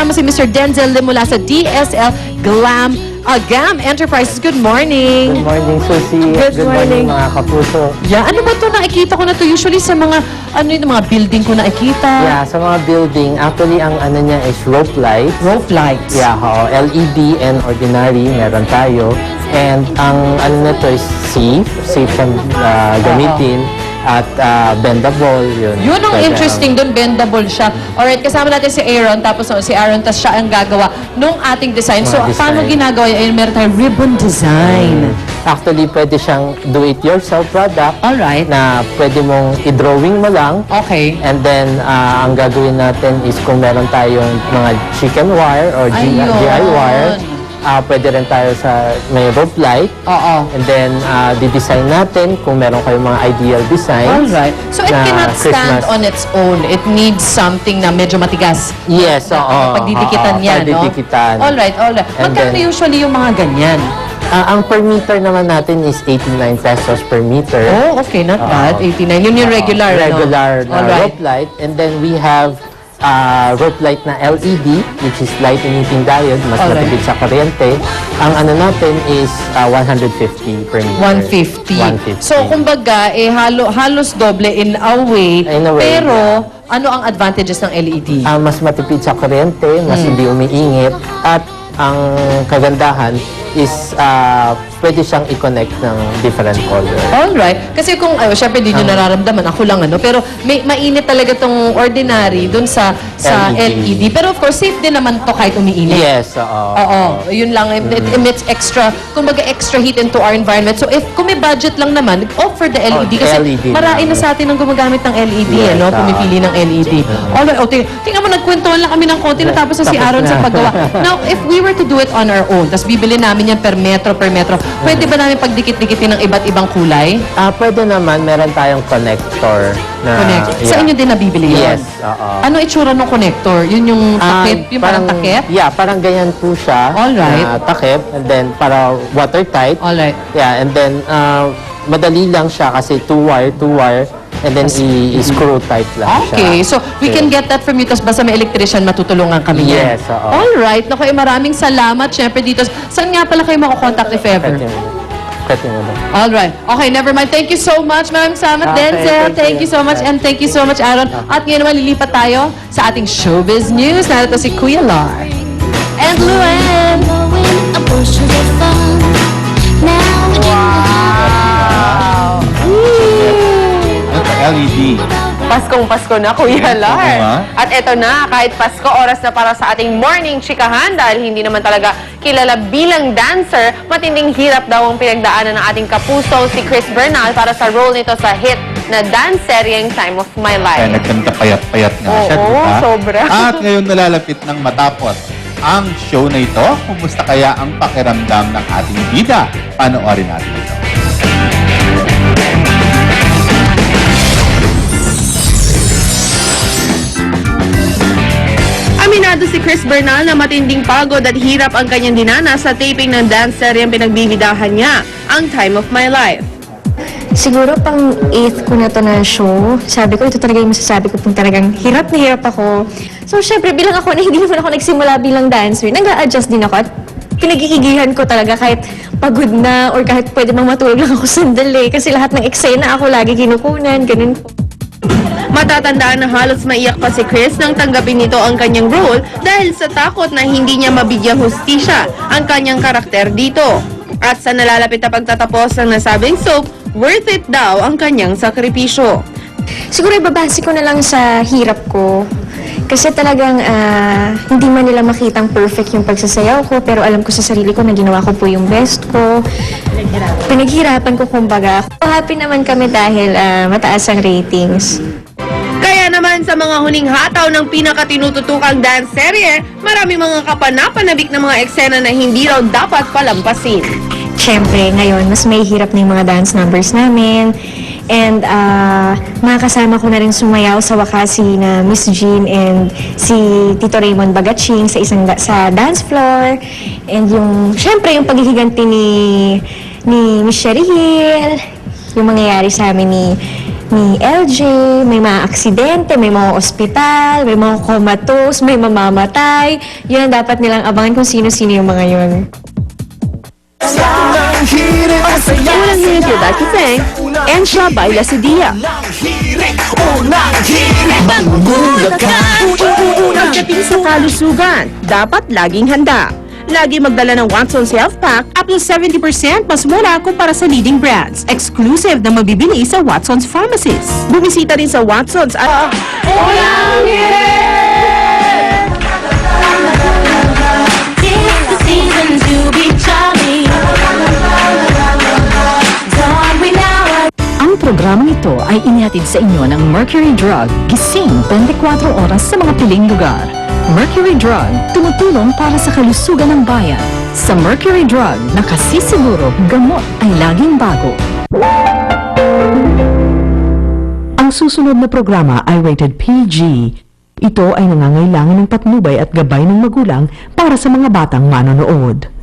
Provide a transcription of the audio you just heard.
kasama si Mr. Denzel Lim mula sa DSL GAM Enterprises. Good morning. Good morning, Susie. Good morning. Mga kapuso. Yeah, ano ba ito? Nakikita ko na to usually sa mga, mga building ko nakikita. Yeah, sa mga building, actually, ang ano niya is rope lights. Rope lights. Yeah, LED and ordinary, meron tayo. And ang ano na to is safe siyang gamitin. At bendable, yun. Yun ang interesting doon, bendable siya. Alright, kasama natin si Aaron, tapos si Aaron, tapos siya ang gagawa nung ating design. So, paano ginagawa yun? Meron tayong ribbon design. Actually, pwede siyang do-it-yourself product. Alright. Na pwede mong i-drawing mo lang. Okay. And then, ang gagawin natin is kung meron tayong mga chicken wire or GI wire, pwede rin tayo sa may rope light. Oo. And then, di-design natin kung meron kayong mga ideal designs. Alright. So, it cannot stand on its own. It needs something na medyo matigas. Yes, oo. Pagdidikitan niya, no? Pagdidikitan. Alright. Magkano usually yung mga ganyan? Ang per meter naman natin is 89 pesos per meter. Oh, okay. Not bad. 89. Yun yung regular, regular no? na rope light. And then we have rope light na LED, which is light emitting diode, mas matipid sa kuryente. Ang ano natin is 150 per meter. 150. So, kumbaga, halos doble in a way. Pero, ano ang advantages ng LED? Mas matipid sa kuryente, mas hindi umiingit, at ang kagandahan is pwede siyang i-connect ng different color. Alright. Kasi kung, syempre di nyo nararamdaman, ako lang pero mainit talaga tong ordinary dun sa LED. Pero of course, safe din naman to kahit umiinit. Yes, oo. Oo. Yun lang, it emits extra, kumbaga extra heat into our environment. So if kung may budget lang naman, opt for the LED. Kasi LED marami na sa atin ang gumagamit ng LED, Yes, pumipili ng LED. Alright, tingnan mo, nagkwentuhan lang kami ng konti, natapos na si Aaron sa paggawa. Now, if we were to do it on our own, tapos bibili namin yan per metro, pwede ba namin pagdikit-dikitin ng iba't ibang kulay? Pwede naman, meron tayong connector na... Sa inyo din nabibili yun? Yes, oo. Ano itsura ng connector? Yun yung takip? Yung parang takip? Yeah, parang ganyan po siya. Alright. Na takip. And then, para watertight. Alright. Yeah, and then, madali lang siya kasi two wire. And then, i-screw type lang siya. Okay, so we can get that from you, tapos basta may electrician, matutulungan kami yan. Yes, oo. Alright, naku, maraming salamat, syempre dito. Saan nga pala kayo makakontakt if ever? Alright, okay, never mind. Thank you so much, maraming salamat, Denzel. Thank you so much, and thank you so much, Aaron. At ngayon naman, lilipat tayo sa ating showbiz news. Narito si Kuya Lar. And Luan. LED. Paskong-Pasko na, Kuya Lar. At eto na, kahit Pasko, oras na para sa ating morning chikahan dahil hindi naman talaga kilala bilang dancer, matinding hirap daw ang pinagdaanan ng ating kapuso si Chris Bernal para sa role nito sa hit na dance seryeng Time of My Life. Kaya nagkanta payat-payat nga siya, Oo, diba? sobra. At ngayon nalalapit ng matapos ang show na ito. Kumusta kaya ang pakiramdam ng ating bida? Panoorin natin ito. Aminado si Chris Bernal na matinding pagod at hirap ang kanyang dinana sa taping ng dance seryeng pinagbibidahan niya, ang Time of My Life. Siguro pang 8th ko na to na show, sabi ko, ito talaga yung masasabi ko kung talagang hirap na hirap ako. So syempre, bilang ako na hindi naman ako nagsimula bilang dancer, nag-a-adjust din ako at pinagigigihan ko talaga kahit pagod na or kahit pwede bang matulog lang ako sandali kasi lahat ng eksena ako lagi kinukunan, ganun po. Matatandaan na halos maiyak pa si Chris nang tanggapin nito ang kanyang role dahil sa takot na hindi niya mabigyang hustisya ang kanyang karakter dito. At sa nalalapit na pagtatapos ng nasabing soap, worth it daw ang kanyang sakripisyo. Siguro ibabase ko na lang sa hirap ko. Kasi talagang hindi man nila makitang perfect yung pagsasayaw ko, pero alam ko sa sarili ko na ginawa ko po yung best ko. Pinaghirapan ko kumbaga. Happy naman kami dahil mataas ang ratings. Kaya naman sa mga huling hataw ng pinakatinututukang dance serye, maraming mga kapanapanabik na mga eksena na hindi raw dapat palampasin. Siyempre, ngayon, mas may hirap na yung mga dance numbers namin. And makakasama ko na rin sumayaw sa wakas si na Miss Jean and si Tito Raymond Bagatching sa dance floor. And yung, siyempre, yung paghihiganti ni Miss Sherry Hill. yung mangyayari sa amin ni LJ, may mga aksidente, may mga ospital, may mga comatose, may mamamatay. Yun ang dapat nilang abangan kung sino-sino yung mga yun. Unang hirit you'd like to thank Ensha Baila Sidia. Pagdating sa kalusugan, dapat laging handa. Lagi magdala ng Watson's Health Pack up to 70% mas mura kumpara sa leading brands. Exclusive na mabibili sa Watson's Pharmacies. Bumisita rin sa Watson's at... Ang programang ito ay inihatid sa inyo ng Mercury Drug, gising 24 oras sa mga piling lugar. Mercury Drug, tumutulong para sa kalusugan ng bayan. Sa Mercury Drug, nakasisiguro gamot ay laging bago. Ang susunod na programa ay rated PG. Ito ay nangangailangan ng patnubay at gabay ng magulang para sa mga batang manonood.